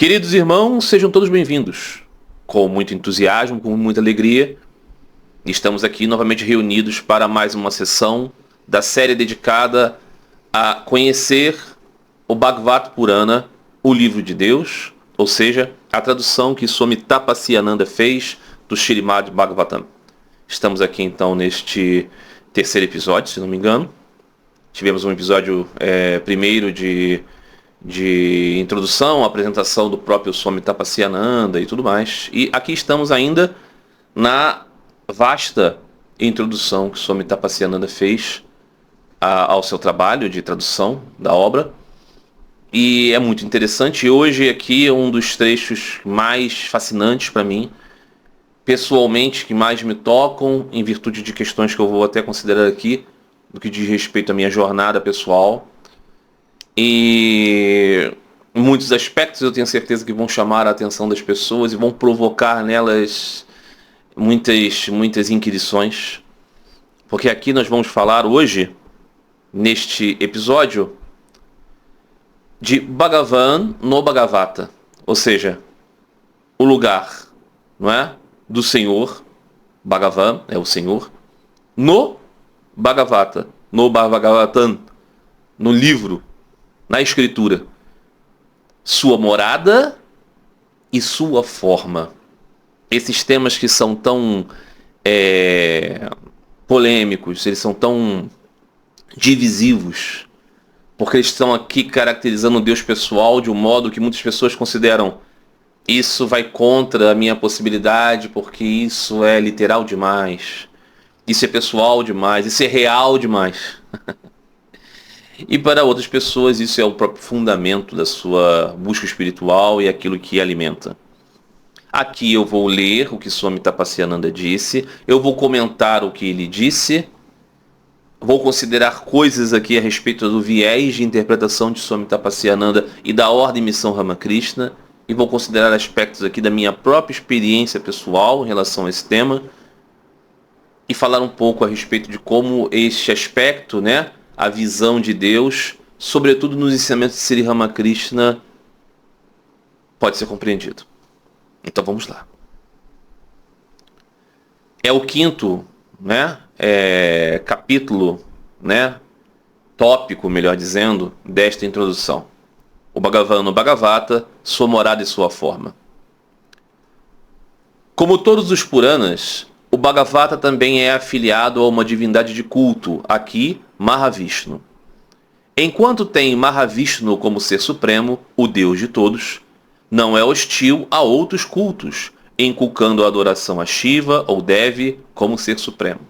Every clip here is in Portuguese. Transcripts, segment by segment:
Queridos irmãos, sejam todos bem-vindos. Com muito entusiasmo, com muita alegria, estamos aqui novamente reunidos para mais uma sessão da série dedicada a conhecer o Bhagavad Purana, o livro de Deus, ou seja, a tradução que Swami Tapasyananda fez do Śrīmad Bhagavatam. Estamos aqui então neste terceiro episódio, se não me engano. Tivemos um episódio primeiro de introdução, apresentação do próprio Swami Tapasyananda e tudo mais. E aqui estamos ainda na vasta introdução que Swami Tapasyananda fez ao seu trabalho de tradução da obra. E é muito interessante. E hoje aqui é um dos trechos mais fascinantes para mim, pessoalmente, que mais me tocam, em virtude de questões que eu vou até considerar aqui, do que diz respeito à minha jornada pessoal. E muitos aspectos eu tenho certeza que vão chamar a atenção das pessoas e vão provocar nelas muitas inquirições. Porque aqui nós vamos falar hoje, neste episódio, de Bhagavan no Bhagavata. Ou seja, o lugar, não é? Do Senhor, Bhagavan é o Senhor, no Bhagavata, no Bhagavatam, no livro, na escritura, sua morada e sua forma. Esses temas que são tão polêmicos, eles são tão divisivos, porque eles estão aqui caracterizando o Deus pessoal de um modo que muitas pessoas consideram: isso vai contra a minha possibilidade, porque isso é literal demais, isso é pessoal demais, isso é real demais. E para outras pessoas isso é o próprio fundamento da sua busca espiritual e aquilo que alimenta. Aqui eu vou ler o que Swami Tapasyananda disse, eu vou comentar o que ele disse, vou considerar coisas aqui a respeito do viés de interpretação de Swami Tapasyananda e da ordem Missão Ramakrishna, e vou considerar aspectos aqui da minha própria experiência pessoal em relação a esse tema, e falar um pouco a respeito de como este aspecto, né, a visão de Deus, sobretudo nos ensinamentos de Sri Ramakrishna, pode ser compreendido. Então vamos lá. É o quinto, né, capítulo, né, tópico, melhor dizendo, desta introdução. O Bhagavan no Bhagavata, sua morada e sua forma. Como todos os Puranas, o Bhagavata também é afiliado a uma divindade de culto, aqui Mahavishnu. Enquanto tem Mahavishnu como ser supremo, o Deus de todos, não é hostil a outros cultos, inculcando a adoração a Shiva ou Devi como ser supremo.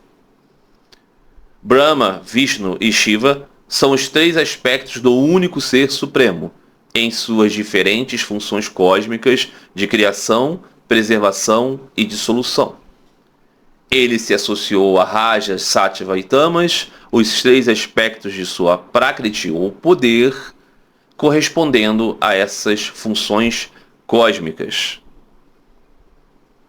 Brahma, Vishnu e Shiva são os três aspectos do único ser supremo, em suas diferentes funções cósmicas de criação, preservação e dissolução. Ele se associou a Rajas, Sattva e Tamas, os três aspectos de sua Prakriti ou poder, correspondendo a essas funções cósmicas.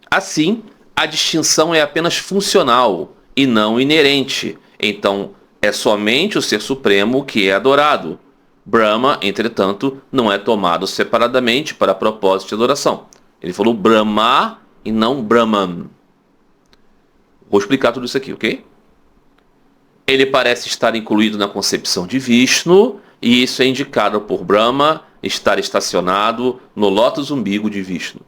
Assim, a distinção é apenas funcional e não inerente. Então, é somente o Ser Supremo que é adorado. Brahma, entretanto, não é tomado separadamente para propósito de adoração. Ele falou Brahma e não Brahman. Vou explicar tudo isso aqui, ok? Ele parece estar incluído na concepção de Vishnu, e isso é indicado por Brahma estar estacionado no lótus umbigo de Vishnu.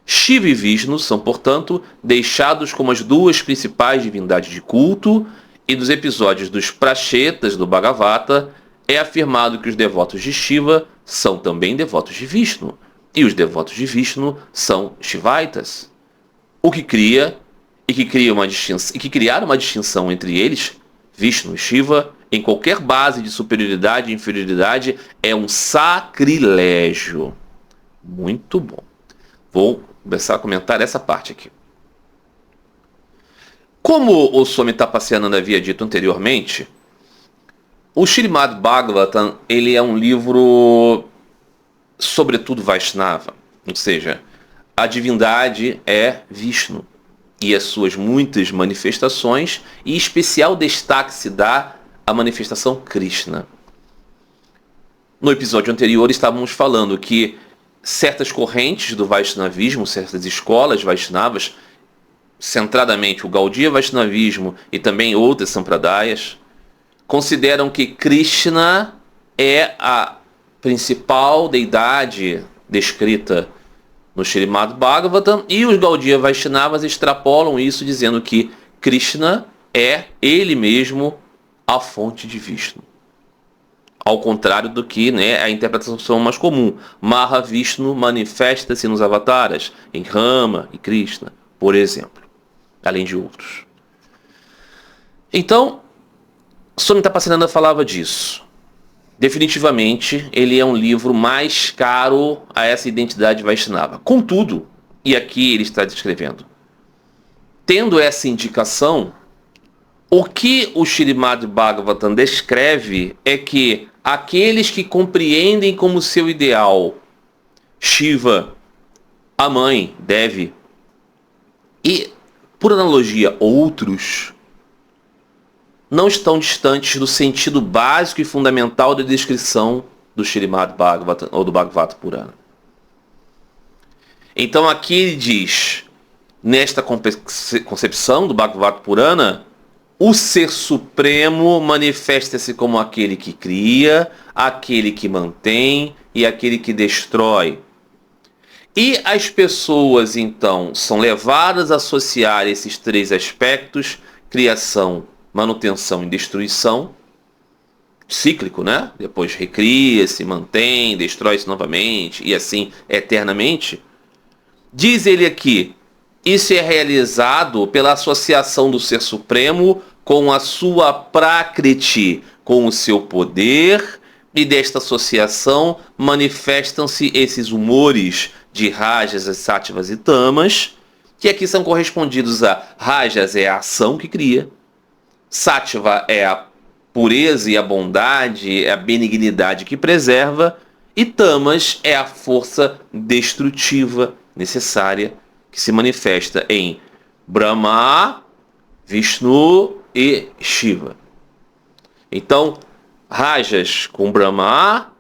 Shiva e Vishnu são, portanto, deixados como as duas principais divindades de culto, e nos episódios dos Prachetas do Bhagavata é afirmado que os devotos de Shiva são também devotos de Vishnu, e os devotos de Vishnu são Shivaitas. O que cria criar uma distinção entre eles, Vishnu e Shiva, em qualquer base de superioridade e inferioridade, é um sacrilégio. Muito bom. Vou começar a comentar essa parte aqui. Como o Swami Tapasyananda havia dito anteriormente, o Śrīmad Bhagavatam, ele é um livro, sobretudo Vaishnava, ou seja, a divindade é Vishnu e as suas muitas manifestações, e especial destaque se dá à manifestação Krishna. No episódio anterior estávamos falando que certas correntes do Vaishnavismo, certas escolas Vaishnavas, centradamente o Gaudiya Vaishnavismo e também outras Sampradayas, consideram que Krishna é a principal deidade descrita no Srimad Bhagavatam, e os Gaudiya Vaishnavas extrapolam isso dizendo que Krishna é ele mesmo a fonte de Vishnu. Ao contrário do que, né, a interpretação mais comum. Mahavishnu manifesta-se nos avataras, em Rama e Krishna, por exemplo, além de outros. Então, Swami Tapasyananda falava disso. Definitivamente, ele é um livro mais caro a essa identidade Vaishnava. Contudo, e aqui ele está descrevendo, tendo essa indicação, o que o Srimad Bhagavatam descreve é que aqueles que compreendem como seu ideal Shiva, a mãe, Devi, e, por analogia, outros, não estão distantes do sentido básico e fundamental da descrição do Srimad Bhagavatam ou do Bhagavata Purana. Então aqui ele diz, nesta concepção do Bhagavata Purana, o Ser Supremo manifesta-se como aquele que cria, aquele que mantém e aquele que destrói. E as pessoas, então, são levadas a associar esses três aspectos, criação, manutenção e destruição, cíclico, né? Depois recria-se, mantém, destrói-se novamente e assim eternamente. Diz ele aqui, isso é realizado pela associação do Ser Supremo com a sua Prakriti, com o seu poder, e desta associação manifestam-se esses humores de Rajas, Sattvas e Tamas, que aqui são correspondidos a Rajas é a ação que cria, Sattva é a pureza e a bondade, é a benignidade que preserva, e Tamas é a força destrutiva necessária que se manifesta em Brahma, Vishnu e Shiva. Então, Rajas com Brahma,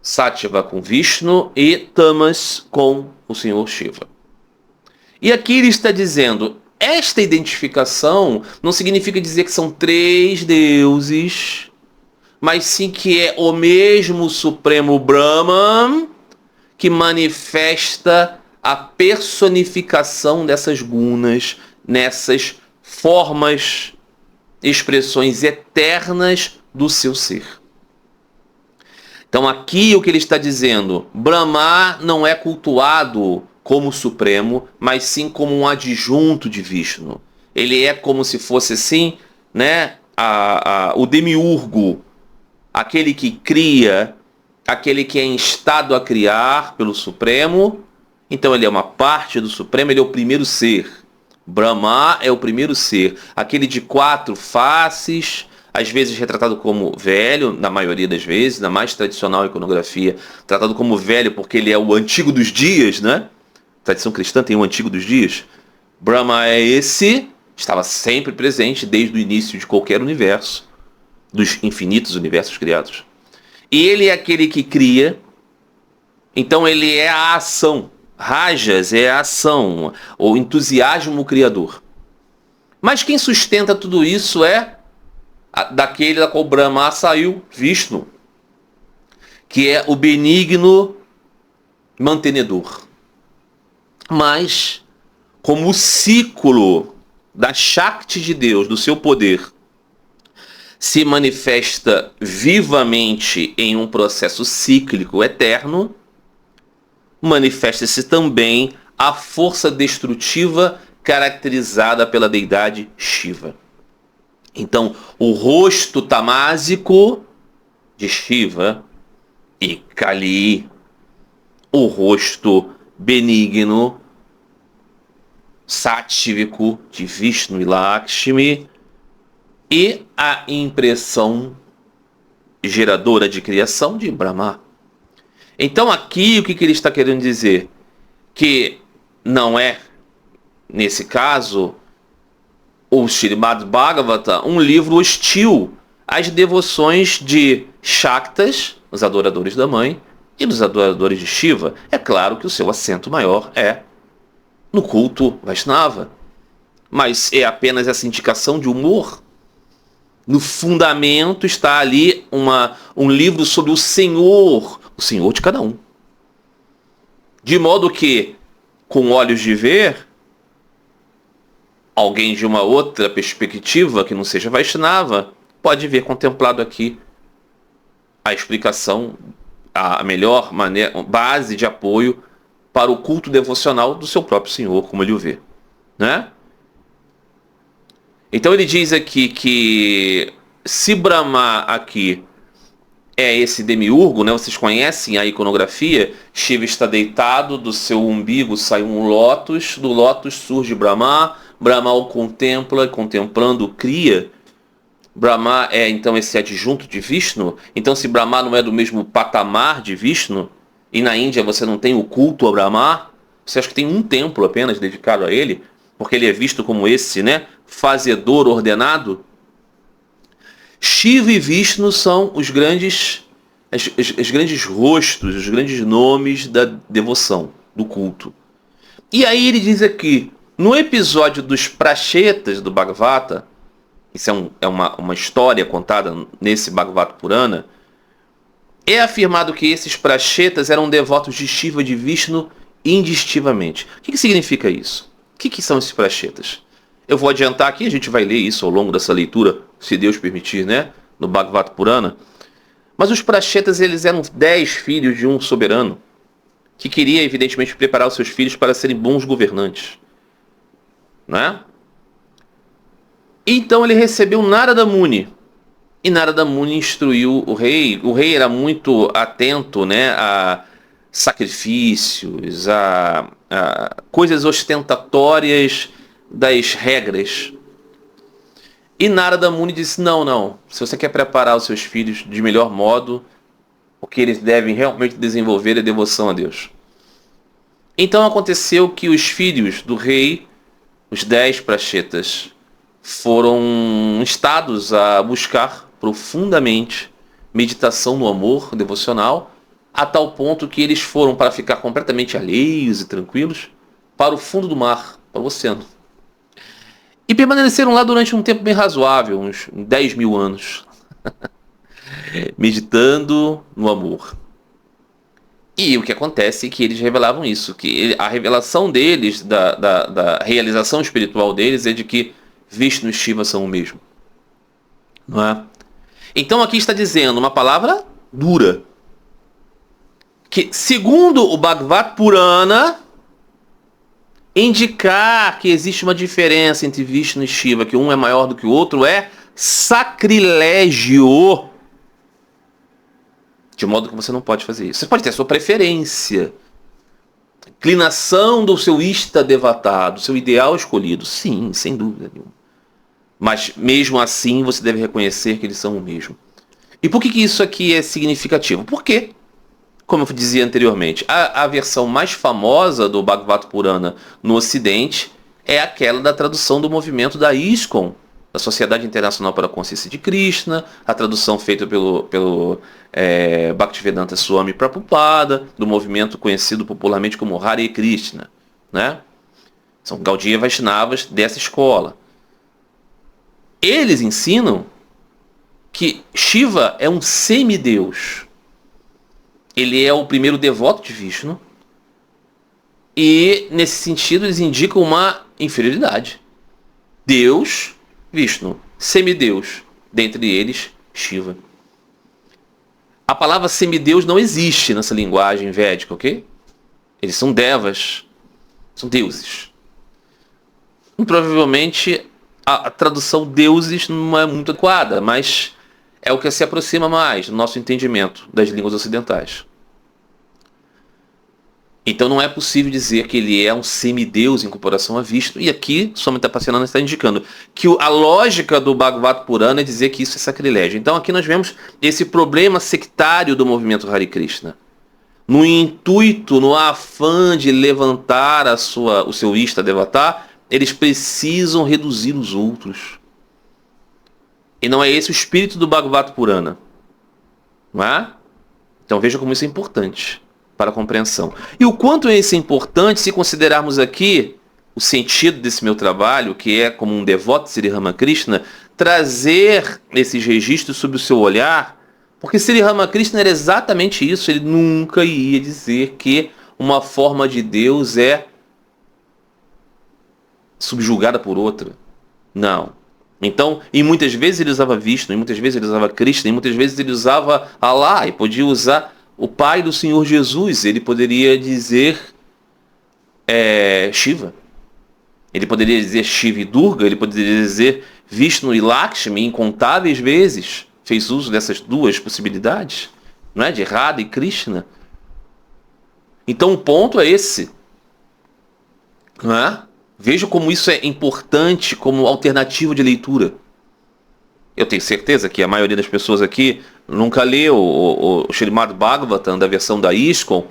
Sattva com Vishnu e Tamas com o Senhor Shiva. E aqui ele está dizendo, esta identificação não significa dizer que são três deuses, mas sim que é o mesmo Supremo Brahman que manifesta a personificação dessas gunas, nessas formas, expressões eternas do seu ser. Então aqui o que ele está dizendo, Brahma não é cultuado como supremo, mas sim como um adjunto de Vishnu. Ele é como se fosse assim, né, o demiurgo, aquele que cria, aquele que é instado a criar pelo Supremo. Então ele é uma parte do Supremo, ele é o primeiro ser. Brahma é o primeiro ser, aquele de 4 faces, às vezes retratado como velho, na maioria das vezes, na mais tradicional iconografia, tratado como velho porque ele é o antigo dos dias, né? A tradição cristã tem o antigo dos dias. Brahma é esse, estava sempre presente desde o início de qualquer universo, dos infinitos universos criados. E ele é aquele que cria, então ele é a ação. Rajas é a ação, o entusiasmo criador. Mas quem sustenta tudo isso é daquele da qual Brahma saiu, Vishnu, que é o benigno mantenedor. Mas, como o ciclo da Shakti de Deus, do seu poder, se manifesta vivamente em um processo cíclico eterno, manifesta-se também a força destrutiva caracterizada pela deidade Shiva. Então, o rosto tamásico de Shiva e Kali, o rosto benigno, sátivico de Vishnu e Lakshmi, e a impressão geradora de criação de Brahma. Então aqui o que ele está querendo dizer? Que não é, nesse caso, o Srimad Bhagavatam, um livro hostil às devoções de Shaktas, os adoradores da mãe, E dos adoradores de Shiva, é claro que o seu assento maior é no culto Vaishnava. Mas é apenas essa indicação de humor? No fundamento está ali um livro sobre o Senhor de cada um. De modo que, com olhos de ver, alguém de uma outra perspectiva, que não seja Vaishnava, pode ver contemplado aqui a explicação, a melhor maneira, base de apoio para o culto devocional do seu próprio Senhor, como ele o vê, né? Então ele diz aqui que se Brahma aqui é esse demiurgo, né? Vocês conhecem a iconografia? Shiva está deitado, do seu umbigo sai um lótus, do lótus surge Brahma, Brahma o contempla, e contemplando cria. Brahma é então esse adjunto de Vishnu. Então se Brahma não é do mesmo patamar de Vishnu, e na Índia você não tem o culto a Brahma, você acha que tem um templo apenas dedicado a ele, porque ele é visto como esse, né, fazedor ordenado. Shiva e Vishnu são os grandes rostos, os grandes nomes da devoção, do culto. E aí ele diz aqui, no episódio dos Prachetas do Bhagavata, isso é uma história contada nesse Bhagavata Purana, é afirmado que esses Prachetas eram devotos de Shiva e de Vishnu indistintivamente. O que significa isso? O que são esses Prachetas? Eu vou adiantar aqui, a gente vai ler isso ao longo dessa leitura, se Deus permitir, né? No Bhagavata Purana. Mas os Prachetas, eles eram 10 filhos de um soberano, que queria, evidentemente, preparar os seus filhos para serem bons governantes. Né? Então ele recebeu Narada Muni. E Narada Muni instruiu o rei. O rei era muito atento, né, a sacrifícios, a coisas ostentatórias das regras. E Narada Muni disse, não, se você quer preparar os seus filhos de melhor modo, o que eles devem realmente desenvolver é devoção a Deus. Então aconteceu que os filhos do rei, os 10 Prachetas, foram instados a buscar profundamente meditação no amor devocional, a tal ponto que eles foram, para ficar completamente alheios e tranquilos, para o fundo do mar, para o oceano. E permaneceram lá durante um tempo bem razoável, uns 10 mil anos, meditando no amor. E o que acontece é que eles revelavam isso, que a revelação deles, da realização espiritual deles, é de que Vishnu e Shiva são o mesmo. Não é? Então aqui está dizendo uma palavra dura, que segundo o Bhagavata Purana, indicar que existe uma diferença entre Vishnu e Shiva, que um é maior do que o outro, é sacrilégio. De modo que você não pode fazer isso. Você pode ter a sua preferência, inclinação do seu Ishta Devata, do seu ideal escolhido. Sim, sem dúvida nenhuma. Mas mesmo assim você deve reconhecer que eles são o mesmo. E por que isso aqui é significativo? Porque, como eu dizia anteriormente, a versão mais famosa do Bhagavata Purana no Ocidente é aquela da tradução do movimento da ISKCON, da Sociedade Internacional para a Consciência de Krishna, a tradução feita pelo Bhaktivedanta Swami Prabhupada, do movimento conhecido popularmente como Hare Krishna. Né? São Gaudiya Vaishnavas dessa escola. Eles ensinam que Shiva é um semideus. Ele é o primeiro devoto de Vishnu. E, nesse sentido, eles indicam uma inferioridade. Deus, Vishnu. Semideus. Dentre eles, Shiva. A palavra semideus não existe nessa linguagem védica, ok? Eles são devas. São deuses. E, provavelmente, a tradução deuses não é muito adequada, mas é o que se aproxima mais do nosso entendimento das línguas ocidentais. Então não é possível dizer que ele é um semideus em comparação a Vishnu. E aqui, Swami Tapasyananda está indicando que a lógica do Bhagavata Purana é dizer que isso é sacrilégio. Então aqui nós vemos esse problema sectário do movimento Hare Krishna. No intuito, no afã de levantar o seu Ishta Devata, eles precisam reduzir os outros. E não é esse o espírito do Bhagavata Purana. Não é? Então veja como isso é importante para a compreensão. E o quanto isso é importante se considerarmos aqui o sentido desse meu trabalho, que é como um devoto de Sri Ramakrishna, trazer esses registros sob o seu olhar, porque Sri Ramakrishna era exatamente isso, ele nunca ia dizer que uma forma de Deus é subjugada por outra. Não. Então, e muitas vezes ele usava Vishnu, e muitas vezes ele usava Krishna, e muitas vezes ele usava Allah, e podia usar o pai do Senhor Jesus, ele poderia dizer Shiva. Ele poderia dizer Shiva e Durga, ele poderia dizer Vishnu e Lakshmi incontáveis vezes. Fez uso dessas duas possibilidades, não é? De Radha e Krishna. Então o ponto é esse. Não é? Veja como isso é importante como alternativa de leitura. Eu tenho certeza que a maioria das pessoas aqui nunca leu o Srimad Bhagavatam da versão da ISKCON,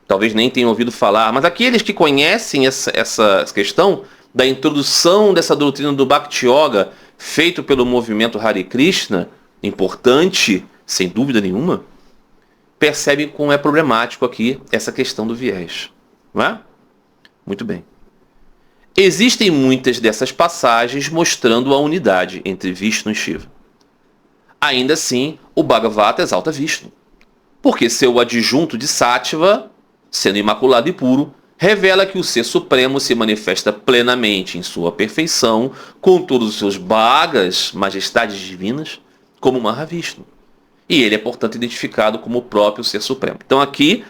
talvez nem tenham ouvido falar, mas aqueles que conhecem essa questão da introdução dessa doutrina do Bhakti Yoga feito pelo movimento Hare Krishna, importante, sem dúvida nenhuma, percebem como é problemático aqui essa questão do viés. Não é? Muito bem. Existem muitas dessas passagens mostrando a unidade entre Vishnu e Shiva. Ainda assim, o Bhagavata exalta Vishnu, porque seu adjunto de Sattva, sendo imaculado e puro, revela que o Ser Supremo se manifesta plenamente em sua perfeição, com todos os seus bhagas, majestades divinas, como Mahavishnu. E ele é, portanto, identificado como o próprio Ser Supremo. Então aqui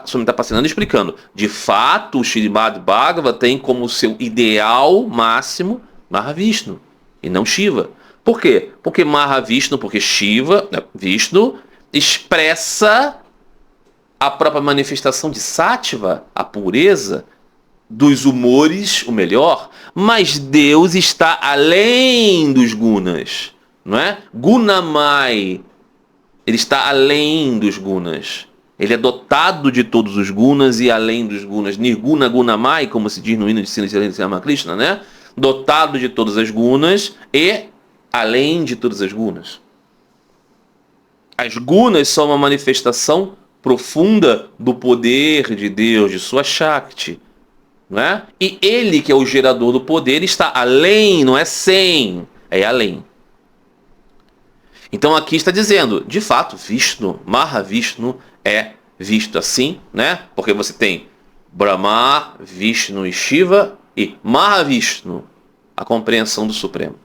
Swami Tapasyananda explicando. De fato, o Srimad Bhagavatam tem como seu ideal máximo Mahavishnu, e não Shiva. Por quê? Porque Mahavishnu, porque Vishnu, expressa a própria manifestação de Sattva, a pureza dos humores, o melhor, mas Deus está além dos gunas, não é? Gunamai, ele está além dos gunas. Ele é dotado de todos os gunas e além dos gunas. Nirguna Gunamai, como se diz no hino de Sri Ramakrishna, né? Dotado de todas as gunas e além de todas as gunas. As gunas são uma manifestação profunda do poder de Deus, de sua Shakti. Não é? E ele, que é o gerador do poder, está além, não é sem, é além. Então aqui está dizendo, de fato, Vishnu, Mahavishnu, é visto assim, né? Porque você tem Brahma, Vishnu e Shiva e Mahavishnu, a compreensão do Supremo.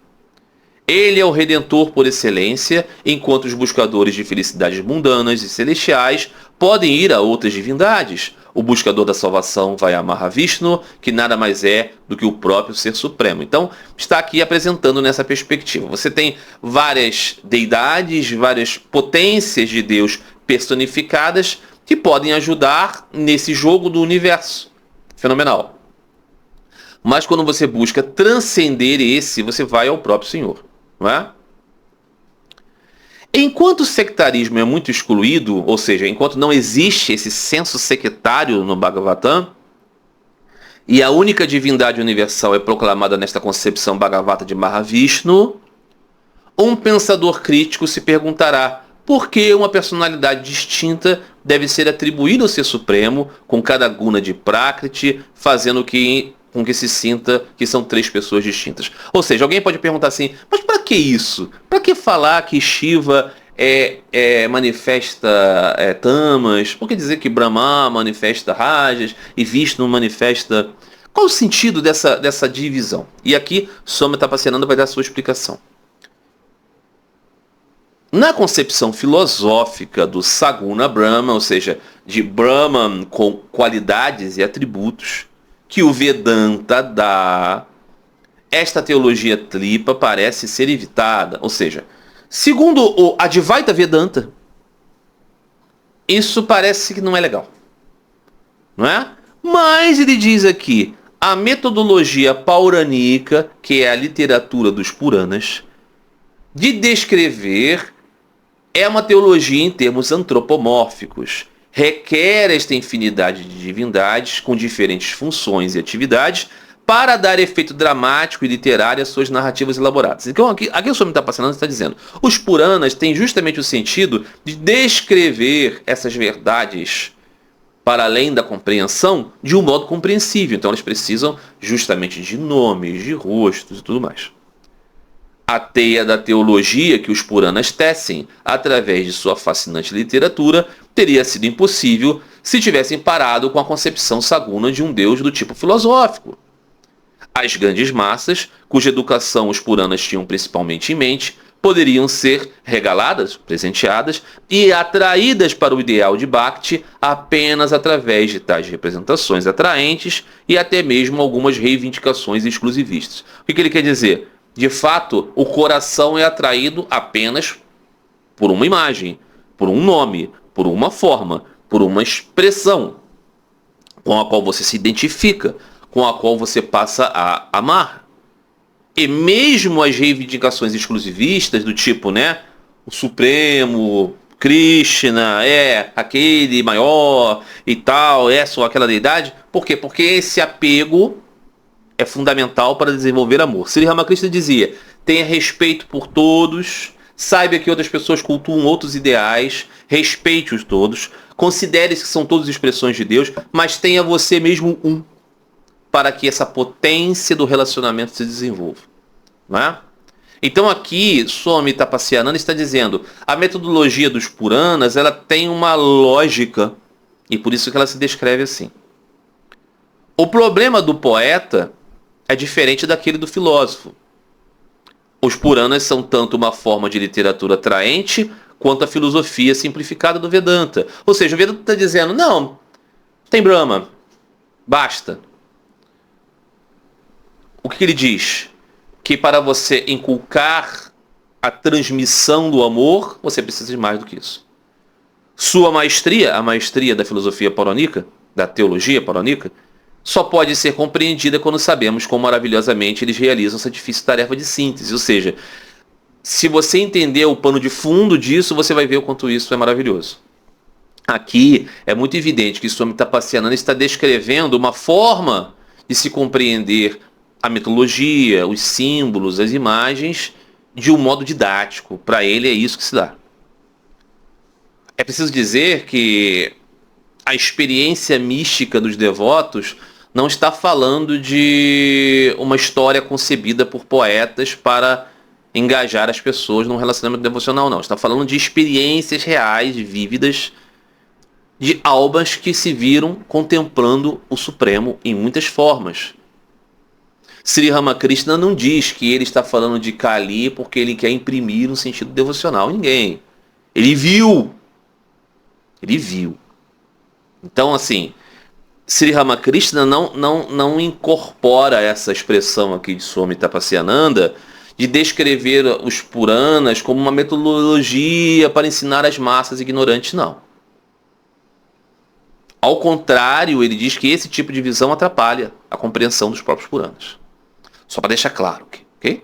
Ele é o Redentor por excelência, enquanto os buscadores de felicidades mundanas e celestiais podem ir a outras divindades. O buscador da salvação vai a Mahavishnu, que nada mais é do que o próprio Ser Supremo. Então, está aqui apresentando nessa perspectiva. Você tem várias deidades, várias potências de Deus personificadas que podem ajudar nesse jogo do universo. Fenomenal. Mas quando você busca transcender esse, você vai ao próprio Senhor. Não é? Enquanto o sectarismo é muito excluído, ou seja, enquanto não existe esse senso sectário no Bhagavatam, e a única divindade universal é proclamada nesta concepção Bhagavata de Mahavishnu, um pensador crítico se perguntará por que uma personalidade distinta deve ser atribuída ao Ser Supremo, com cada guna de Prakriti, fazendo com que se sinta que são três pessoas distintas. Ou seja, alguém pode perguntar assim, mas para que isso? Para que falar que Shiva manifesta tamas? Por que dizer que Brahma manifesta rajas e Vishnu manifesta... Qual o sentido dessa divisão? E aqui Swami Tapasyananda vai dar a sua explicação. Na concepção filosófica do Saguna Brahma, ou seja, de Brahman com qualidades e atributos, que o Vedanta dá, esta teologia tripa parece ser evitada. Ou seja, segundo o Advaita Vedanta, isso parece que não é legal. Não é? Mas ele diz aqui, a metodologia pauranica, que é a literatura dos Puranas, de descrever é uma teologia em termos antropomórficos. Requer esta infinidade de divindades com diferentes funções e atividades para dar efeito dramático e literário às suas narrativas elaboradas. Então aqui o Swami Tapasyananda está dizendo, os Puranas têm justamente o sentido de descrever essas verdades para além da compreensão de um modo compreensível. Então eles precisam justamente de nomes, de rostos e tudo mais. A teia da teologia que os Puranas tecem através de sua fascinante literatura teria sido impossível se tivessem parado com a concepção saguna de um deus do tipo filosófico. As grandes massas, cuja educação os Puranas tinham principalmente em mente, poderiam ser regaladas, presenteadas e atraídas para o ideal de Bhakti apenas através de tais representações atraentes e até mesmo algumas reivindicações exclusivistas. O que ele quer dizer? De fato, o coração é atraído apenas por uma imagem, por um nome, por uma forma, por uma expressão com a qual você se identifica, com a qual você passa a amar. E mesmo as reivindicações exclusivistas do tipo, né, o Supremo, Krishna, é aquele maior e tal, é só aquela deidade. Por quê? Porque esse apego é fundamental para desenvolver amor. Sri Ramakrishna dizia, tenha respeito por todos, saiba que outras pessoas cultuam outros ideais, respeite-os todos, considere que são todas expressões de Deus, mas tenha você mesmo um, para que essa potência do relacionamento se desenvolva. Não é? Então aqui, Swami Tapasyananda está dizendo, a metodologia dos Puranas, ela tem uma lógica, e por isso que ela se descreve assim. O problema do poeta é diferente daquele do filósofo. Os Puranas são tanto uma forma de literatura atraente, quanto a filosofia simplificada do Vedanta. Ou seja, o Vedanta está dizendo, não, tem Brahma, basta. O que ele diz? Que para você inculcar a transmissão do amor, você precisa de mais do que isso. Sua maestria, a maestria da filosofia purânica, da teologia purânica, só pode ser compreendida quando sabemos quão maravilhosamente eles realizam essa difícil tarefa de síntese. Ou seja, se você entender o pano de fundo disso, você vai ver o quanto isso é maravilhoso. Aqui é muito evidente que Swami Tapasyananda está descrevendo uma forma de se compreender a mitologia, os símbolos, as imagens, de um modo didático. Para ele é isso que se dá. É preciso dizer que a experiência mística dos devotos não está falando de uma história concebida por poetas para engajar as pessoas num relacionamento devocional, não. Está falando de experiências reais, vívidas, de almas que se viram contemplando o Supremo em muitas formas. Sri Ramakrishna não diz que ele está falando de Kali porque ele quer imprimir um sentido devocional. Ninguém. Ele viu. Ele viu. Então, assim, Sri Ramakrishna não incorpora essa expressão aqui de Swami Tapasyananda de descrever os Puranas como uma metodologia para ensinar as massas ignorantes, não. Ao contrário, ele diz que esse tipo de visão atrapalha a compreensão dos próprios Puranas. Só para deixar claro, ok?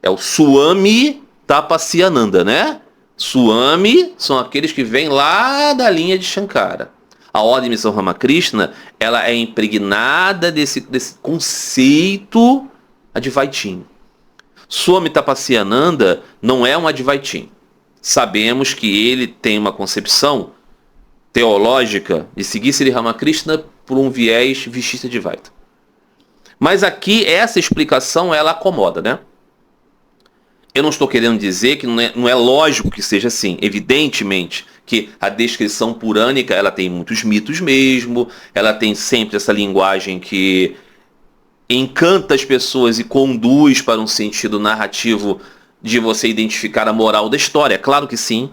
É o Swami Tapasyananda, né? Swami são aqueles que vêm lá da linha de Shankara. A ordem de São Ramakrishna, ela é impregnada desse conceito Advaitin. Swami Tapasyananda não é um Advaitin. Sabemos que ele tem uma concepção teológica de seguir Sri Ramakrishna por um viés Vishishtadvaita. Mas aqui essa explicação ela acomoda, né? Eu não estou querendo dizer que não é lógico que seja assim. Evidentemente que a descrição purânica ela tem muitos mitos mesmo, ela tem sempre essa linguagem que encanta as pessoas e conduz para um sentido narrativo de você identificar a moral da história. Claro que sim,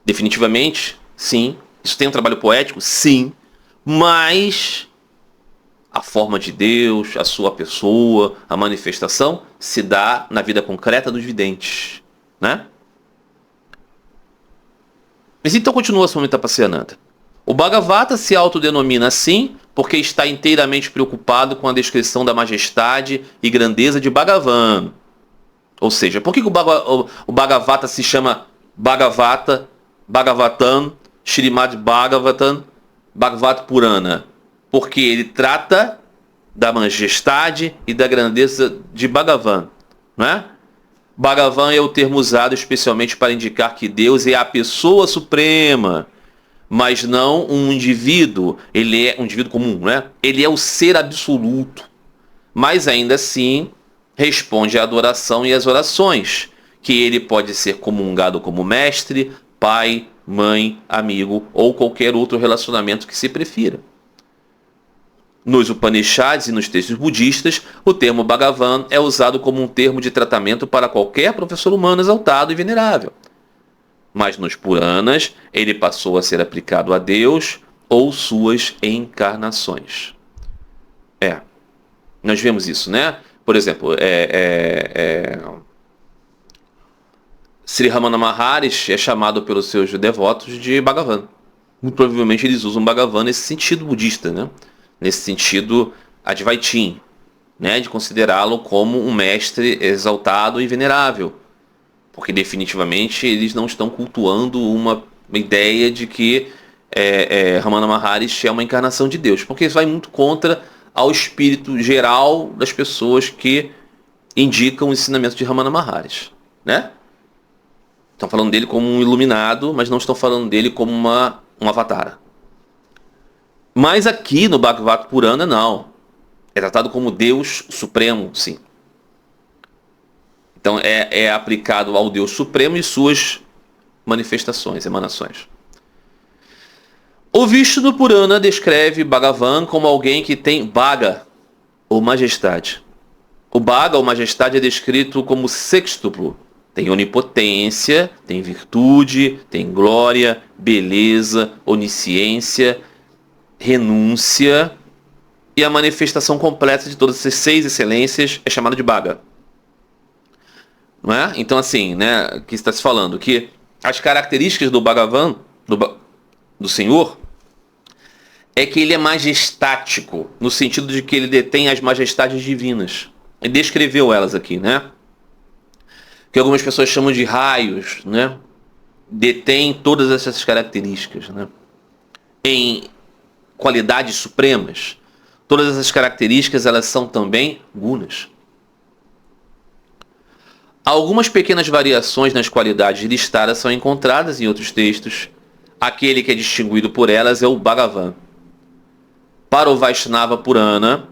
definitivamente, sim. Isso tem um trabalho poético? Sim. Mas a forma de Deus, a sua pessoa, a manifestação, se dá na vida concreta dos videntes, né? Mas então continua Swami Tapasyananda. O Bhagavata se autodenomina assim porque está inteiramente preocupado com a descrição da majestade e grandeza de Bhagavan. Ou seja, por que o Bhagavata se chama Bhagavata, Bhagavatam, Srimad Bhagavatam, Bhagavad Purana? Porque ele trata da majestade e da grandeza de Bhagavan, né? Bhagavan é o termo usado especialmente para indicar que Deus é a pessoa suprema, mas não um indivíduo. Ele é um indivíduo comum, né? Ele é o ser absoluto, mas ainda assim responde à adoração e às orações, que ele pode ser comungado como mestre, pai, mãe, amigo ou qualquer outro relacionamento que se prefira. Nos Upanishads e nos textos budistas, o termo Bhagavan é usado como um termo de tratamento para qualquer professor humano exaltado e venerável. Mas nos Puranas, ele passou a ser aplicado a Deus ou suas encarnações. Nós vemos isso, né? Por exemplo, Sri Ramana Maharishi é chamado pelos seus devotos de Bhagavan. Muito provavelmente eles usam Bhagavan nesse sentido budista, né? Nesse sentido Advaitin, né? De considerá-lo como um mestre exaltado e venerável. Porque definitivamente eles não estão cultuando uma ideia de que Ramana Maharishi é uma encarnação de Deus. Porque isso vai muito contra ao espírito geral das pessoas que indicam o ensinamento de Ramana Maharishi, né? Estão falando dele como um iluminado, mas não estão falando dele como um avatara. Mas aqui no Bhagavata Purana, não. É tratado como Deus Supremo, sim. Então é aplicado ao Deus Supremo e suas manifestações, emanações. O Vishnu Purana descreve Bhagavan como alguém que tem Bhaga, ou majestade. O Bhaga, ou majestade, é descrito como sextuplo. Tem onipotência, tem virtude, tem glória, beleza, onisciência, renúncia, e a manifestação completa de todas essas 6 excelências é chamada de Bhaga. Não é? Então assim, né, aqui está se falando que as características do Bhagavan, do Senhor, é que ele é majestático, no sentido de que ele detém as majestades divinas. Ele descreveu elas aqui, né? Que algumas pessoas chamam de raios, né? Detém todas essas características, né? Em qualidades supremas, todas essas características elas são também gunas. Algumas pequenas variações nas qualidades listadas são encontradas em outros textos. Aquele que é distinguido por elas é o Bhagavan. Para o Vaishnava Purana,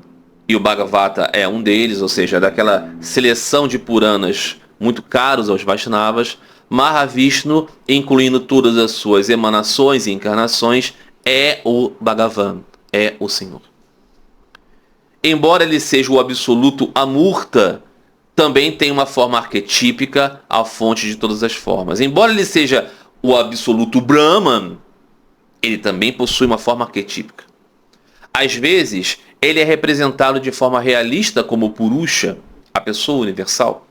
e o Bhagavata é um deles, ou seja, daquela seleção de Puranas muito caros aos Vaishnavas, Mahavishnu, incluindo todas as suas emanações e encarnações, é o Bhagavan, é o Senhor. Embora ele seja o absoluto Amurta, também tem uma forma arquetípica, a fonte de todas as formas. Embora ele seja o absoluto Brahman, ele também possui uma forma arquetípica. Às vezes, ele é representado de forma realista como Purusha, a pessoa universal,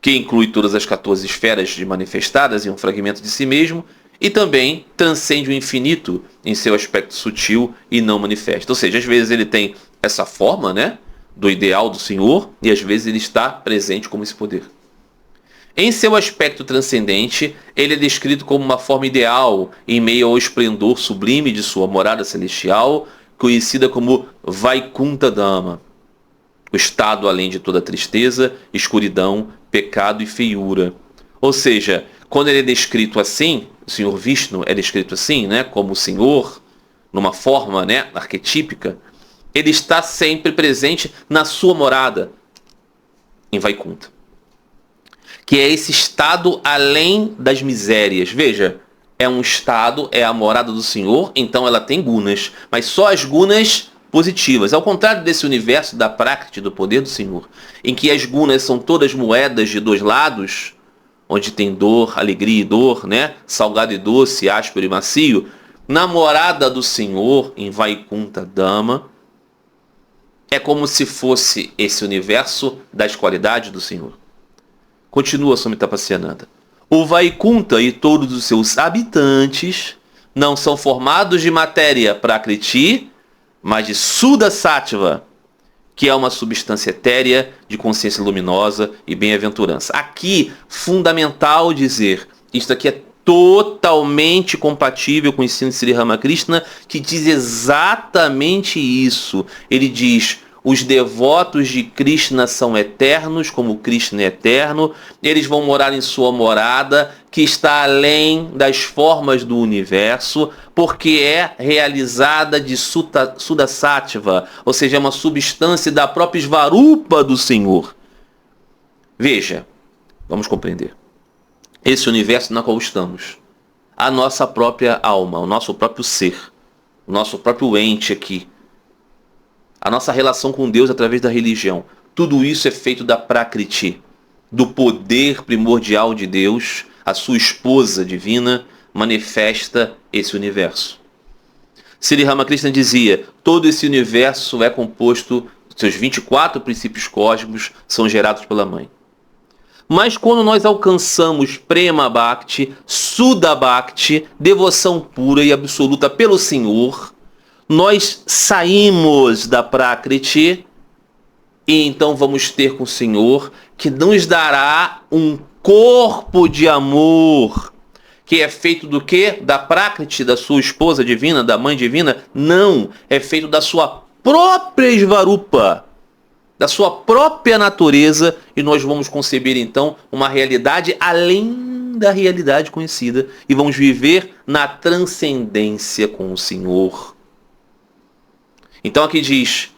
que inclui todas as 14 esferas manifestadas em um fragmento de si mesmo, e também transcende o infinito em seu aspecto sutil e não manifesto. Ou seja, às vezes ele tem essa forma, né, do ideal do Senhor, e às vezes ele está presente como esse poder. Em seu aspecto transcendente, ele é descrito como uma forma ideal em meio ao esplendor sublime de sua morada celestial, conhecida como Vaikuntha Dhama, o estado além de toda tristeza, escuridão, pecado e feiura. Ou seja, quando ele é descrito assim, o Senhor Vishnu é descrito assim, né, como o Senhor, numa forma, né, arquetípica, ele está sempre presente na sua morada, em Vaikuntha, que é esse estado além das misérias. Veja, é um estado, é a morada do Senhor, então ela tem gunas, mas só as gunas positivas. Ao contrário desse universo da Prakriti, do poder do Senhor, em que as gunas são todas moedas de 2 lados, onde tem dor, alegria e dor, né? Salgado e doce, áspero e macio, na morada do Senhor, em Vaikuntha Dhama, é como se fosse esse universo das qualidades do Senhor. Continua Swami Tapasyananda. O Vaikuntha e todos os seus habitantes não são formados de matéria Prakriti, mas de Suddha Sattva, que é uma substância etérea de consciência luminosa e bem-aventurança. Aqui, fundamental dizer, isto aqui é totalmente compatível com o ensino de Sri Ramakrishna, que diz exatamente isso. Ele diz, Os devotos de Krishna são eternos, como Krishna é eterno. Eles vão morar em sua morada, que está além das formas do universo, porque é realizada de Suda Sattva, ou seja, é uma substância da própria Svarupa do Senhor. Veja, vamos compreender. Esse universo na qual estamos, a nossa própria alma, o nosso próprio ser, o nosso próprio ente aqui, a nossa relação com Deus através da religião, tudo isso é feito da Prakriti, do poder primordial de Deus. A sua esposa divina manifesta esse universo. Sri Ramakrishna dizia, todo esse universo é composto, seus 24 princípios cósmicos são gerados pela mãe. Mas quando nós alcançamos Prema Bhakti, Sudha Bhakti, devoção pura e absoluta pelo Senhor, nós saímos da Prakriti e então vamos ter com o Senhor, que nos dará um corpo de amor, que é feito do quê? Da Prakriti, da sua esposa divina, da mãe divina? Não, é feito da sua própria Svarupa, da sua própria natureza, e nós vamos conceber então uma realidade além da realidade conhecida e vamos viver na transcendência com o Senhor. Então aqui diz,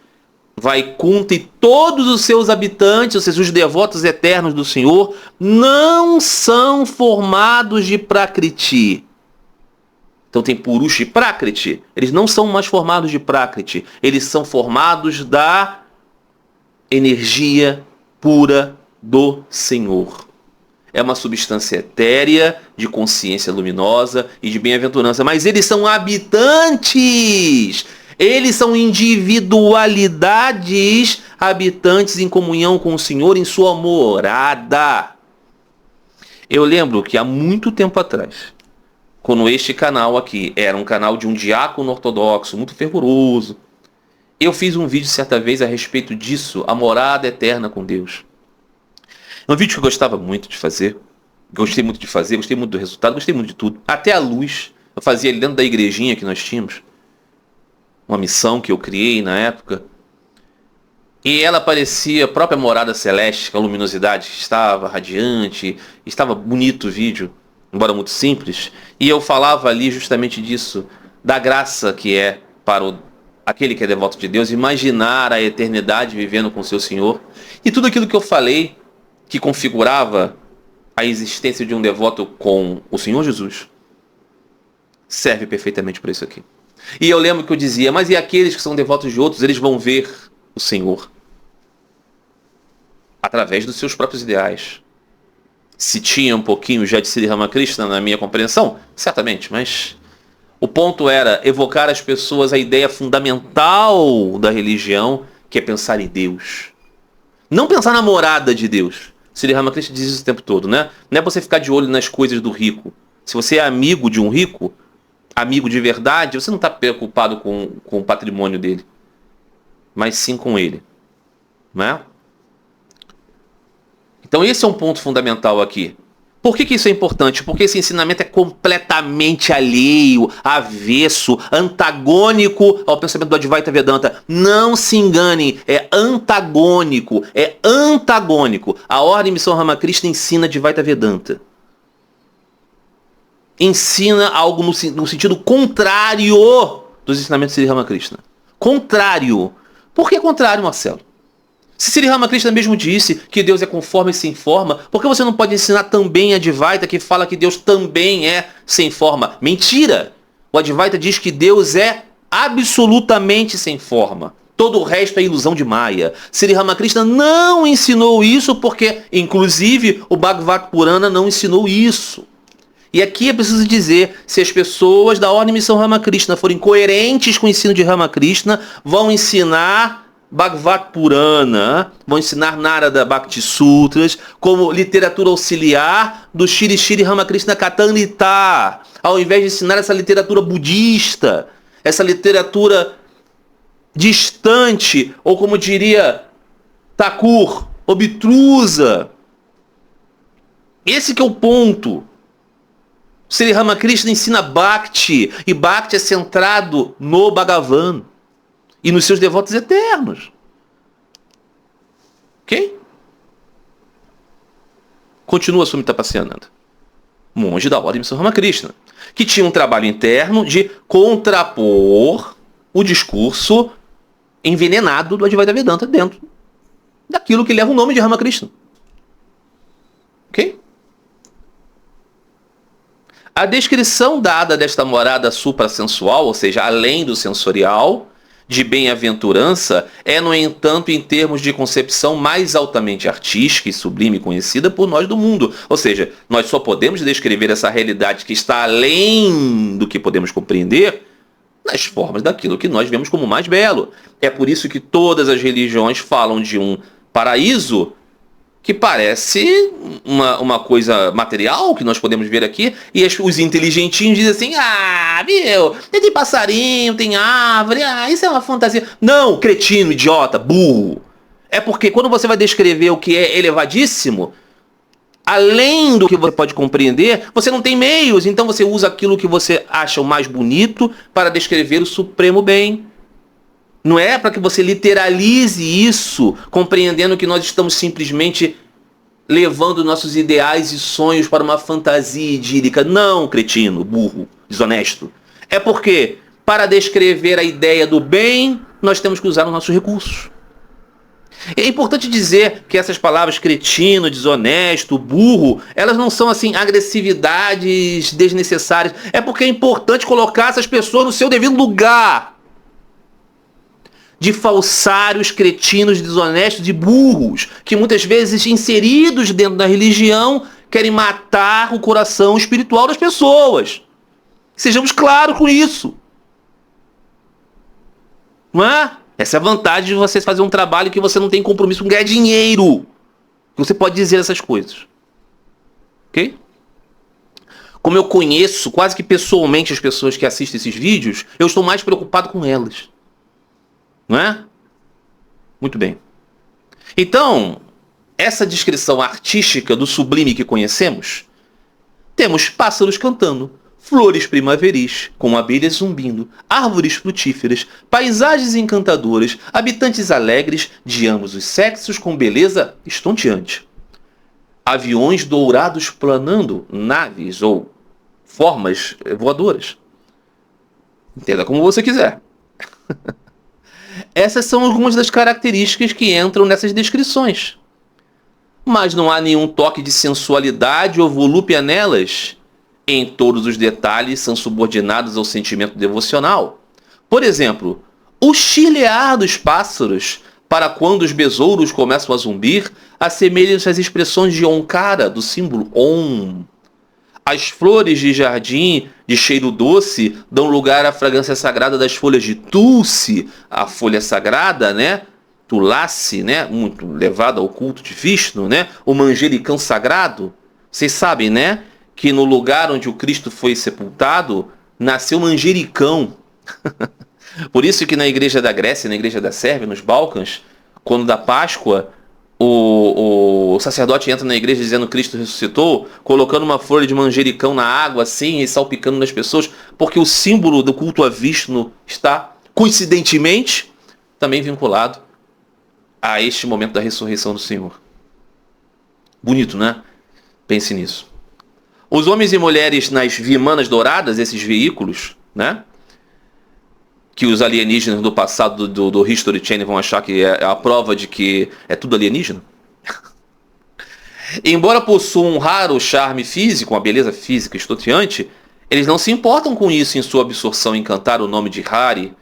Vaikunta e todos os seus habitantes, ou seja, os devotos eternos do Senhor, não são formados de Prakriti. Então tem Purusha e Prakriti. Eles não são mais formados de Prakriti. Eles são formados da energia pura do Senhor. É uma substância etérea, de consciência luminosa e de bem-aventurança. Mas eles são habitantes. Eles são individualidades habitantes em comunhão com o Senhor em sua morada. Eu lembro que há muito tempo atrás, quando este canal aqui era um canal de um diácono ortodoxo, muito fervoroso, eu fiz um vídeo certa vez a respeito disso, a morada eterna com Deus. É um vídeo que eu gostava muito de fazer, gostei muito do resultado, gostei muito de tudo. Até a luz, eu fazia ali dentro da igrejinha que nós tínhamos, uma missão que eu criei na época, e ela parecia a própria morada celeste, com a luminosidade que estava radiante, estava bonito o vídeo, embora muito simples, e eu falava ali justamente disso, da graça que é para aquele que é devoto de Deus, imaginar a eternidade vivendo com o seu Senhor, e tudo aquilo que eu falei, que configurava a existência de um devoto com o Senhor Jesus, serve perfeitamente para isso aqui. E eu lembro que eu dizia, mas e aqueles que são devotos de outros, eles vão ver o Senhor através dos seus próprios ideais. Se tinha um pouquinho já de Sri Ramakrishna na minha compreensão, certamente, mas o ponto era evocar às pessoas a ideia fundamental da religião, que é pensar em Deus. Não pensar na morada de Deus. Sri Ramakrishna diz isso o tempo todo, né? Não é você ficar de olho nas coisas do rico. Se você é amigo de um rico, amigo de verdade, você não está preocupado com o patrimônio dele, mas sim com ele. Não é? Então esse é um ponto fundamental aqui. Por que isso é importante? Porque esse ensinamento é completamente alheio, avesso, antagônico ao pensamento do Advaita Vedanta. Não se engane, é antagônico, é antagônico. A Ordem Missão Ramakrishna ensina Advaita Vedanta. Ensina algo no sentido contrário dos ensinamentos de Sri Ramakrishna. Contrário. Por que contrário, Marcelo? Se Sri Ramakrishna mesmo disse que Deus é conforme e sem forma, por que você não pode ensinar também a Advaita que fala que Deus também é sem forma? Mentira! O Advaita diz que Deus é absolutamente sem forma. Todo o resto é ilusão de Maya. Sri Ramakrishna não ensinou isso porque, inclusive, o Bhagavad Purana não ensinou isso. E aqui é preciso dizer, se as pessoas da Ordem Missão Ramakrishna forem coerentes com o ensino de Ramakrishna, vão ensinar Bhagavad Purana, vão ensinar Narada Bhakti Sutras, como literatura auxiliar do Shri Shri Ramakrishna Kathamrita, ao invés de ensinar essa literatura budista, essa literatura distante, ou como diria Thakur, obtrusa. Esse que é o ponto. Sri Ramakrishna ensina Bhakti, e Bhakti é centrado no Bhagavan e nos seus devotos eternos. Ok? Continua Swami Tapasyananda, monge da ordem de São Ramakrishna, que tinha um trabalho interno de contrapor o discurso envenenado do Advaita Vedanta dentro daquilo que leva o nome de Ramakrishna. Ok? A descrição dada desta morada suprassensual, ou seja, além do sensorial, de bem-aventurança, é, no entanto, em termos de concepção mais altamente artística e sublime conhecida por nós do mundo. Ou seja, nós só podemos descrever essa realidade que está além do que podemos compreender nas formas daquilo que nós vemos como mais belo. É por isso que todas as religiões falam de um paraíso que parece uma coisa material que nós podemos ver aqui, e os inteligentinhos dizem assim, viu, tem passarinho, tem árvore, isso é uma fantasia. Não, cretino, idiota, burro. É porque quando você vai descrever o que é elevadíssimo, além do que você pode compreender, você não tem meios, então você usa aquilo que você acha o mais bonito para descrever o supremo bem. Não é para que você literalize isso, compreendendo que nós estamos simplesmente levando nossos ideais e sonhos para uma fantasia idílica. Não, cretino, burro, desonesto. É porque, para descrever a ideia do bem, nós temos que usar os nossos recursos. É importante dizer que essas palavras cretino, desonesto, burro, elas não são assim agressividades desnecessárias. É porque é importante colocar essas pessoas no seu devido lugar. De falsários, cretinos, desonestos e burros, que muitas vezes inseridos dentro da religião querem matar o coração espiritual das pessoas. Sejamos claros com isso. Não é? Essa é a vantagem de você fazer um trabalho que você não tem compromisso com ganhar dinheiro. Você pode dizer essas coisas. Ok? Como eu conheço quase que pessoalmente as pessoas que assistem esses vídeos, eu estou mais preocupado com elas. Não é? Muito bem. Então, essa descrição artística do sublime que conhecemos, temos pássaros cantando, flores primaveris, com abelhas zumbindo, árvores frutíferas, paisagens encantadoras, habitantes alegres de ambos os sexos com beleza estonteante. Aviões dourados planando, naves ou formas voadoras. Entenda como você quiser. Essas são algumas das características que entram nessas descrições. Mas não há nenhum toque de sensualidade ou volúpia nelas. Em todos os detalhes são subordinados ao sentimento devocional. Por exemplo, o chilear dos pássaros, para quando os besouros começam a zumbir, assemelham-se às expressões de Onkara, do símbolo Om. As flores de jardim de cheiro doce dão lugar à fragrância sagrada das folhas de Tulsi, a folha sagrada, né? Tulasi, né? Muito levada ao culto de Vishnu, né? O manjericão sagrado. Vocês sabem, né? Que no lugar onde o Cristo foi sepultado, nasceu manjericão. Por isso que na igreja da Grécia, na igreja da Sérvia, nos Balcãs, quando da Páscoa, o sacerdote entra na igreja dizendo que Cristo ressuscitou, colocando uma folha de manjericão na água assim e salpicando nas pessoas, porque o símbolo do culto a Vishnu está, coincidentemente, também vinculado a este momento da ressurreição do Senhor. Bonito, né? Pense nisso. Os homens e mulheres nas vimanas douradas, esses veículos, né? Que os alienígenas do passado do History Channel vão achar que é a prova de que é tudo alienígena. Embora possuam um raro charme físico, uma beleza física estonteante, eles não se importam com isso em sua absorção em cantar o nome de Hari.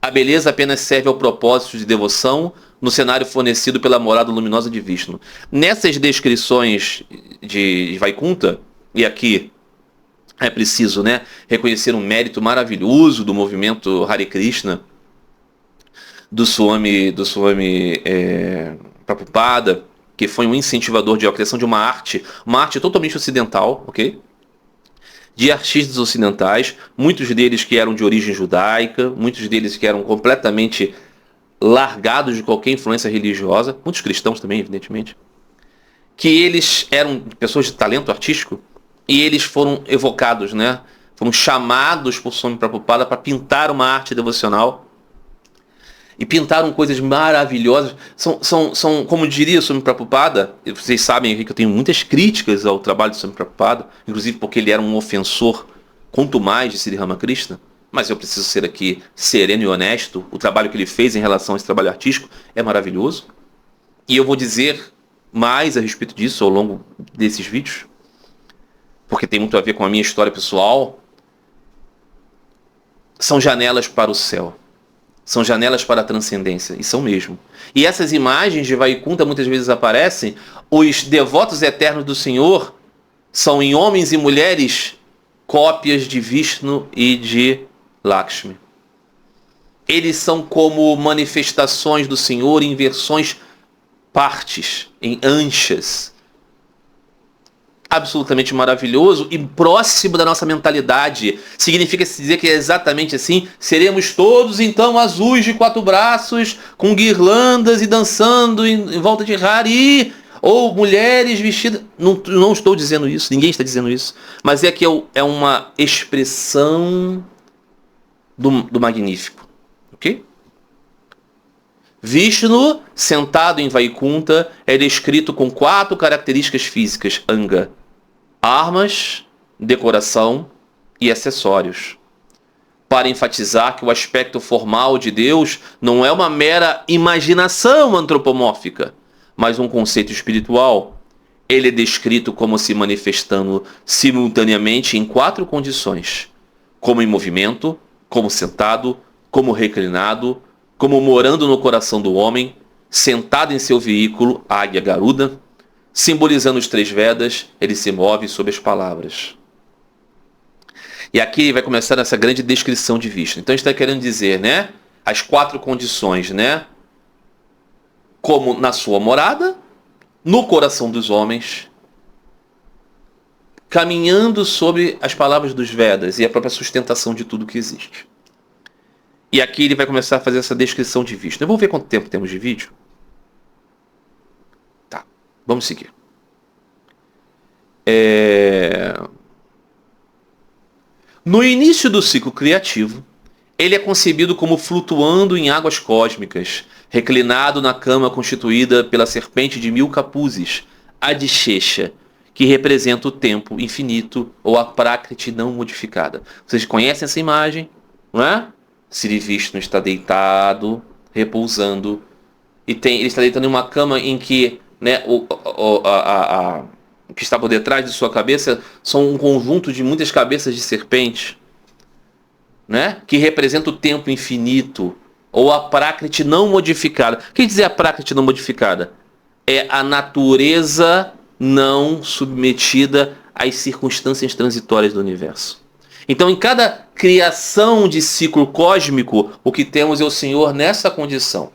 A beleza apenas serve ao propósito de devoção no cenário fornecido pela morada luminosa de Vishnu. Nessas descrições de Vaikunta, e aqui é preciso, né, reconhecer um mérito maravilhoso do movimento Hare Krishna, do Swami Prabhupada, que foi um incentivador de criação de uma arte totalmente ocidental, ok? De artistas ocidentais, muitos deles que eram de origem judaica, muitos deles que eram completamente largados de qualquer influência religiosa, muitos cristãos também, evidentemente, que eles eram pessoas de talento artístico, e eles foram evocados, né? Foram chamados por Swami Prabhupada para pintar uma arte devocional. e pintaram coisas maravilhosas. São como diria o Swami Prabhupada, vocês sabem aqui que eu tenho muitas críticas ao trabalho do Swami Prabhupada, inclusive porque ele era um ofensor, quanto mais, de Sri Ramakrishna, mas eu preciso ser aqui sereno e honesto. O trabalho que ele fez em relação a esse trabalho artístico é maravilhoso. E eu vou dizer mais a respeito disso ao longo desses vídeos, porque tem muito a ver com a minha história pessoal. São janelas para o céu. São janelas para a transcendência. E são mesmo. E essas imagens de Vaikunta muitas vezes aparecem. Os devotos eternos do Senhor são em homens e mulheres cópias de Vishnu e de Lakshmi. Eles são como manifestações do Senhor em versões partes, em anchas. Absolutamente maravilhoso e próximo da nossa mentalidade. Significa dizer que é exatamente assim. Seremos todos então azuis de 4 braços, com guirlandas e dançando em volta de Hari, ou mulheres vestidas. Não estou dizendo isso, ninguém está dizendo isso, mas é que é uma expressão do magnífico, ok? Vishnu, sentado em Vaikunta, é descrito com 4 características físicas: anga, armas, decoração e acessórios, para enfatizar que o aspecto formal de Deus não é uma mera imaginação antropomórfica, mas um conceito espiritual. Ele é descrito como se manifestando simultaneamente em 4 condições: como em movimento, como sentado, como reclinado, como morando no coração do homem, sentado em seu veículo, a águia Garuda. Simbolizando os 3 Vedas, ele se move sob as palavras. E aqui vai começar essa grande descrição de Vishnu. Então a gente está querendo dizer, né? As 4 condições, né? Como na sua morada, no coração dos homens, caminhando sobre as palavras dos Vedas e a própria sustentação de tudo que existe. E aqui ele vai começar a fazer essa descrição de Vishnu. Vamos ver quanto tempo temos de vídeo? Tá, vamos seguir. No início do ciclo criativo, ele é concebido como flutuando em águas cósmicas, reclinado na cama constituída pela serpente de 1000 capuzes, Adishesha, que representa o tempo infinito ou a Prakriti não modificada. Vocês conhecem essa imagem, não é? Sri Vishnu está deitado, repousando, e ele está deitado em uma cama em que, né, o que está por detrás de sua cabeça são um conjunto de muitas cabeças de serpente, né, que representa o tempo infinito, ou a Prakriti não modificada. O que quer dizer a Prakriti não modificada? É a natureza não submetida às circunstâncias transitórias do universo. Então, em cada criação de ciclo cósmico, o que temos é o Senhor nessa condição.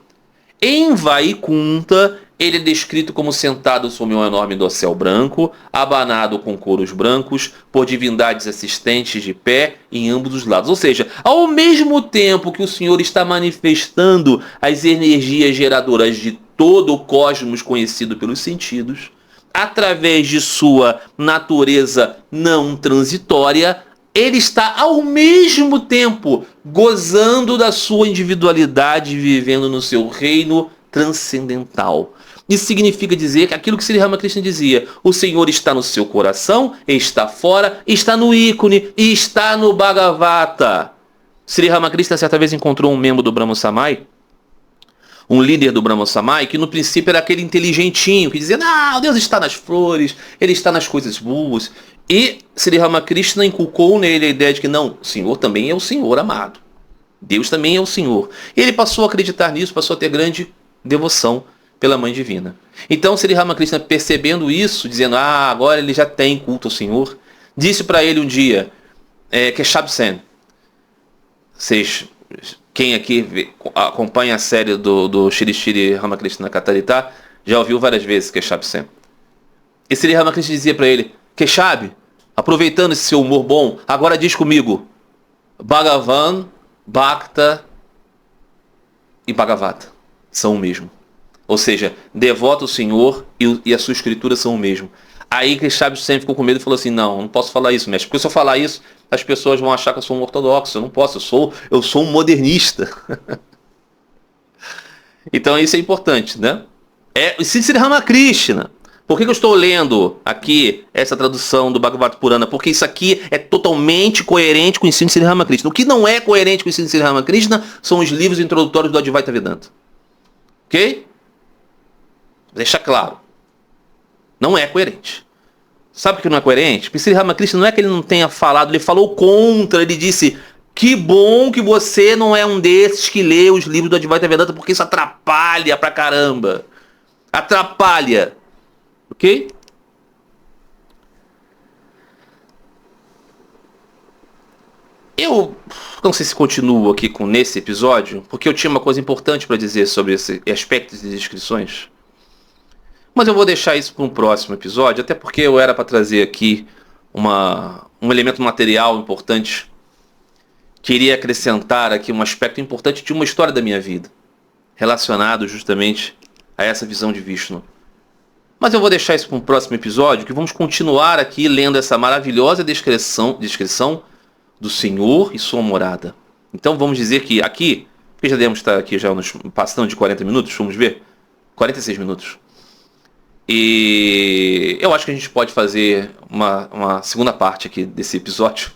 Em Vaikunta, ele é descrito como sentado sobre um enorme dossel branco, abanado com couros brancos, por divindades assistentes de pé em ambos os lados. Ou seja, ao mesmo tempo que o Senhor está manifestando as energias geradoras de todo o cosmos conhecido pelos sentidos, através de sua natureza não transitória, ele está ao mesmo tempo gozando da sua individualidade, vivendo no seu reino transcendental. Isso significa dizer que aquilo que Sri Ramakrishna dizia: o Senhor está no seu coração, está fora, está no ícone e está no Bhagavata. Sri Ramakrishna certa vez encontrou um membro do Brahma Samaj, um líder do Brahma Samaj, que no princípio era aquele inteligentinho que dizia: não, Deus está nas flores, Ele está nas coisas boas. E Sri Ramakrishna inculcou nele a ideia de que não, o Senhor também é o Senhor amado. Deus também é o Senhor. E ele passou a acreditar nisso, passou a ter grande devoção pela Mãe Divina. Então Sri Ramakrishna, percebendo isso, dizendo: agora ele já tem culto ao Senhor, disse para ele um dia, Keshab Sen, quem aqui acompanha a série do Shri Shri Ramakrishna Katarita, já ouviu várias vezes Keshab Sen. E Sri Ramakrishna dizia para ele: Keshab, aproveitando esse seu humor bom, agora diz comigo: Bhagavan, Bhakta e Bhagavata são o mesmo. Ou seja, devoto ao Senhor e a sua escritura são o mesmo. Aí Keshab sempre ficou com medo e falou assim: não posso falar isso, mestre, porque se eu falar isso, as pessoas vão achar que eu sou um ortodoxo. Eu não posso, eu sou um modernista. Então isso é importante, né? É Sri Ramakrishna. Por que eu estou lendo aqui essa tradução do Bhagavad Purana? Porque isso aqui é totalmente coerente com o ensino de Sri Ramakrishna. O que não é coerente com o ensino de Sri Ramakrishna são os livros introdutórios do Advaita Vedanta. Ok? Deixa claro. Não é coerente. Sabe por que não é coerente? Porque Sri Ramakrishna não é que ele não tenha falado, ele falou contra, ele disse: que bom que você não é um desses que lê os livros do Advaita Vedanta, porque isso atrapalha pra caramba. Atrapalha. Ok? Eu não sei se continuo aqui nesse episódio, porque eu tinha uma coisa importante para dizer sobre esse aspecto de descrições. Mas eu vou deixar isso para um próximo episódio, até porque eu era para trazer aqui um elemento material importante. Queria acrescentar aqui um aspecto importante de uma história da minha vida, relacionado justamente a essa visão de Vishnu. Mas eu vou deixar isso para um próximo episódio, que vamos continuar aqui lendo essa maravilhosa descrição do Senhor e sua morada. Então vamos dizer que aqui, porque já devemos estar aqui já passando de 40 minutos, vamos ver, 46 minutos. E eu acho que a gente pode fazer uma segunda parte aqui desse episódio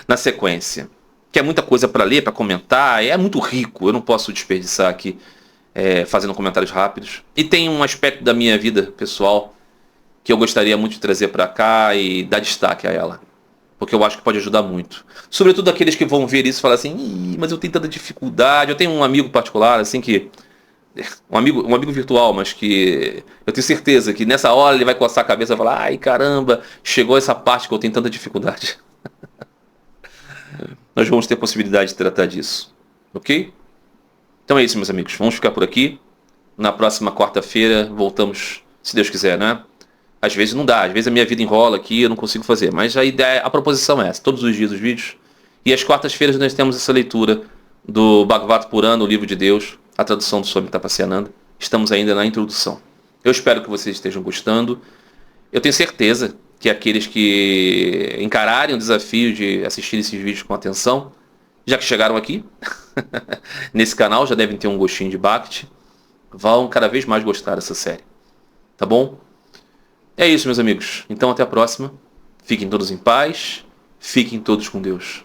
na sequência. Que é muita coisa para ler, para comentar, é muito rico, eu não posso desperdiçar aqui fazendo comentários rápidos. E tem um aspecto da minha vida pessoal que eu gostaria muito de trazer para cá e dar destaque a ela. Porque eu acho que pode ajudar muito. Sobretudo aqueles que vão ver isso e falar assim: mas eu tenho tanta dificuldade. Eu tenho um amigo particular, assim, que... Um amigo virtual, mas que eu tenho certeza que nessa hora ele vai coçar a cabeça e falar: ai caramba, chegou essa parte que eu tenho tanta dificuldade. Nós vamos ter possibilidade de tratar disso. Ok? Então é isso, meus amigos. Vamos ficar por aqui. Na próxima quarta-feira voltamos, se Deus quiser, né? Às vezes não dá, às vezes a minha vida enrola aqui e eu não consigo fazer. Mas a proposição é essa, todos os dias os vídeos. E às quartas-feiras nós temos essa leitura do Bhagavad Purana, o livro de Deus, a tradução do Swami Tapasyananda. Estamos ainda na introdução. Eu espero que vocês estejam gostando. Eu tenho certeza que aqueles que encararem o desafio de assistir esses vídeos com atenção, já que chegaram aqui, nesse canal, já devem ter um gostinho de Bhakti, vão cada vez mais gostar dessa série. Tá bom? É isso, meus amigos. Então até a próxima. Fiquem todos em paz. Fiquem todos com Deus.